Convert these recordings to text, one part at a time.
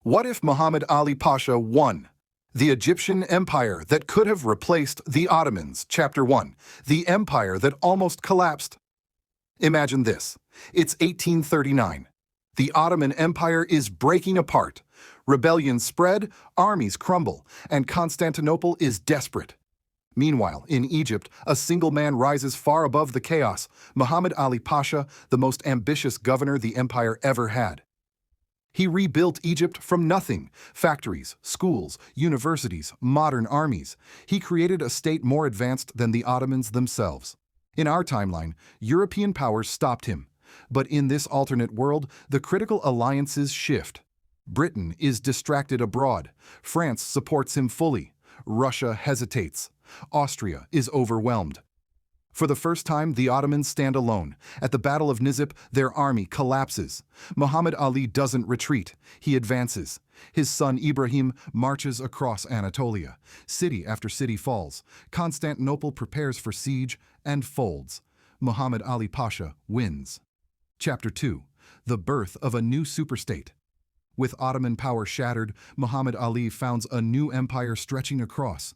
What if Muhammad Ali Pasha won? The Egyptian Empire that could have replaced the Ottomans. Chapter 1. The Empire that almost collapsed. Imagine this. It's 1839. The Ottoman Empire is breaking apart. Rebellions spread, armies crumble, and Constantinople is desperate. Meanwhile, in Egypt, a single man rises far above the chaos. Muhammad Ali Pasha, the most ambitious governor the empire ever had. He rebuilt Egypt from nothing: factories, schools, universities, modern armies. He created a state more advanced than the Ottomans themselves. In our timeline, European powers stopped him. But in this alternate world, the critical alliances shift. Britain is distracted abroad. France supports him fully. Russia hesitates. Austria is overwhelmed. For the first time, the Ottomans stand alone. At the Battle of Nizip, their army collapses. Muhammad Ali doesn't retreat. He advances. His son Ibrahim marches across Anatolia. City after city falls. Constantinople prepares for siege and folds. Muhammad Ali Pasha wins. Chapter 2. The birth of a new superstate. With Ottoman power shattered, Muhammad Ali founds a new empire stretching across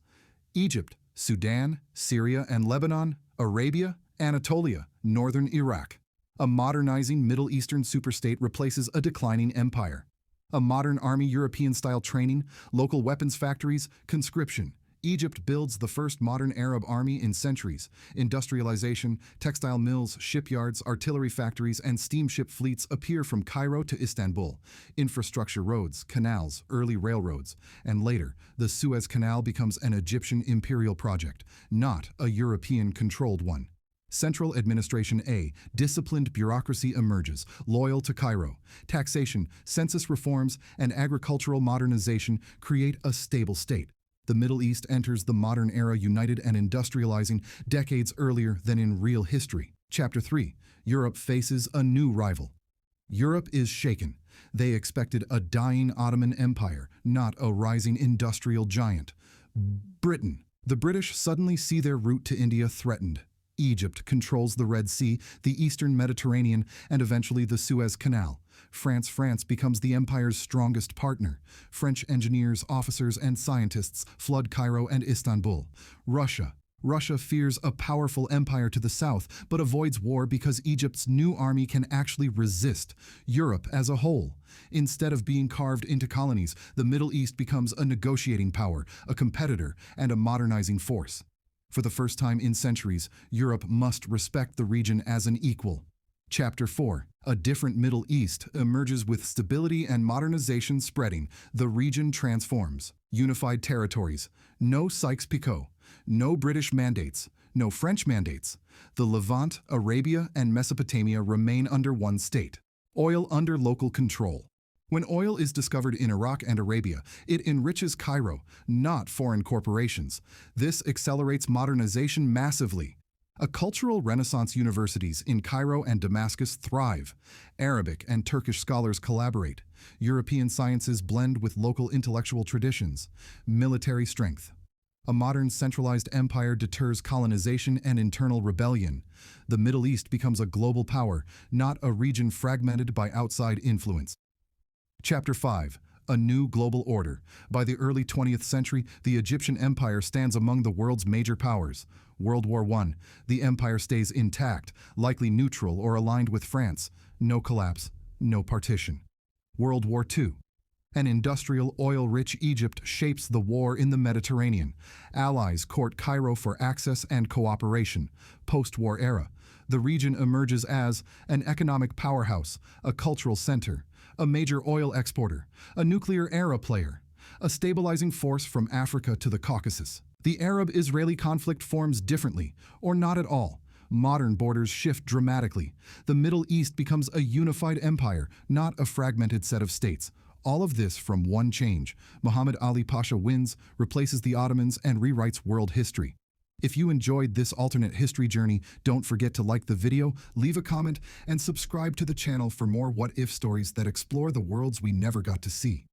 Egypt, Sudan, Syria and Lebanon, Arabia, Anatolia, northern Iraq. A modernizing Middle Eastern superstate replaces a declining empire. A modern army, European-style training, local weapons factories, conscription. Egypt builds the first modern Arab army in centuries. Industrialization, textile mills, shipyards, artillery factories, and steamship fleets appear from Cairo to Istanbul. Infrastructure, roads, canals, early railroads. And later, the Suez Canal becomes an Egyptian imperial project, not a European-controlled one. Central administration. A disciplined bureaucracy emerges, loyal to Cairo. Taxation, census reforms, and agricultural modernization create a stable state. The Middle East enters the modern era united and industrializing decades earlier than in real history. Chapter 3. Europe faces a new rival. Europe is shaken. They expected a dying Ottoman Empire, not a rising industrial giant. Britain. The British suddenly see their route to India threatened. Egypt controls the Red Sea, the eastern Mediterranean, and eventually the Suez Canal. France becomes the empire's strongest partner. French engineers, officers, and scientists flood Cairo and Istanbul. Russia fears a powerful empire to the south, but avoids war because Egypt's new army can actually resist. Europe as a whole. Instead of being carved into colonies, the Middle East becomes a negotiating power, a competitor, and a modernizing force. For the first time in centuries, Europe must respect the region as an equal. Chapter 4. A different Middle East emerges with stability and modernization spreading. The region transforms. Unified territories. No Sykes-Picot. No British mandates. No French mandates. The Levant, Arabia, and Mesopotamia remain under one state. Oil under local control. When oil is discovered in Iraq and Arabia, it enriches Cairo, not foreign corporations. This accelerates modernization massively. A cultural renaissance. Universities in Cairo and Damascus thrive. Arabic and Turkish scholars collaborate. European sciences blend with local intellectual traditions. Military strength. A modern centralized empire deters colonization and internal rebellion. The Middle East becomes a global power, not a region fragmented by outside influence. Chapter 5. A new global order. By the early 20th century, the Egyptian Empire stands among the world's major powers. World War I. The empire stays intact, likely neutral or aligned with France. No collapse, no partition. World War II. An industrial, oil-rich Egypt shapes the war in the Mediterranean. Allies court Cairo for access and cooperation. Post-war era. The region emerges as an economic powerhouse, a cultural center, a major oil exporter, a nuclear era player, a stabilizing force from Africa to the Caucasus. The Arab-Israeli conflict forms differently, or not at all. Modern borders shift dramatically. The Middle East becomes a unified empire, not a fragmented set of states. All of this from one change. Muhammad Ali Pasha wins, replaces the Ottomans, and rewrites world history. If you enjoyed this alternate history journey, don't forget to like the video, leave a comment, and subscribe to the channel for more what-if stories that explore the worlds we never got to see.